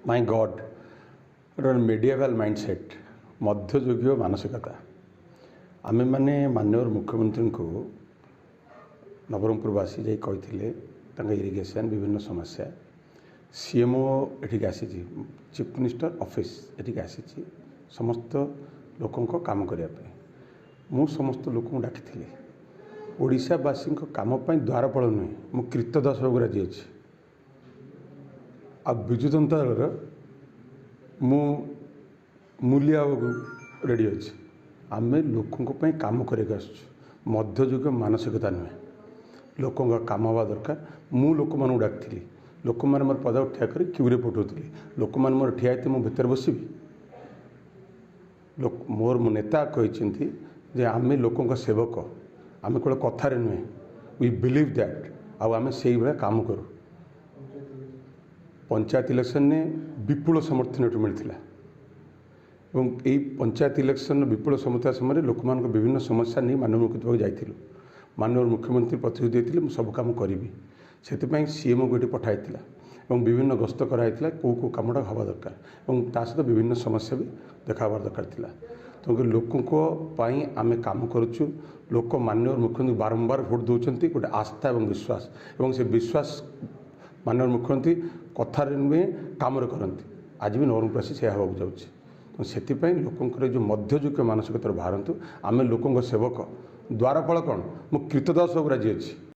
my God medieval mindset मध्ययुगीय मानसिकता आमे माने माननीय मुख्यमंत्री को नवरंगपुरवासी जाई कही इरिगेशन विभिन्न समस्या सीएमओ एठिक आसी चीफ मिनिस्टर ऑफिस एठिक आसी समस्त लोकों को काम करने मु समस्त लोक डाकी ओडिशावासी काम द्वारपाल नुहे मु कृतदास बाबू राजी अच्छी आ विजु जनता दल मु मूलिया बाबू रेडी अच्छी आम लोकों काम करके मध्ययुग मानसिकता नुहे लोकों का काम हवा दरकार मु लोक मान डाकती लोक मैंने मोर पदा ठिया कर क्यूरे पठाऊली लोक मैंने मोर ठिया होते मुझे बसबी मोर मो नेता कहते आम लोकों सेवक आम केवल कथार नुहे वी बिलीव दैट आम से भाया काम करूँ पंचायत इलेक्शन ने विपुल समर्थन ये मिलता और यही पंचायत इलेक्शन विपुल समर्थन समय लोक मान विभिन्न समस्या नहीं माननीय मुख्यमंत्री जाइलु माननीय मुख्यमंत्री प्रतिश्रुति देते मुझे सब कम करी से सीएमओ को ये पठाई और विभिन्न गस्त कराई कौ कमटा हवा दरकार और ता सहित विभिन्न समस्या भी देखा दरकार था तो लोकों आम काम करुचु लोक माननीय मुख्यमंत्री बारंबार भोट दौरान गोटे आस्था और विश्वास और से विश्वास माननीय मुख्यमंत्री कथार नुहे कम करती आज भी नवरंगपुरवासी से हवा जाऊँगी तो से लोकंर जो मध्ययुग मानसिकता बाहर आम लोकों सेवक द्वारपाल कौन मु कृतदास बाबू राजी अच्छी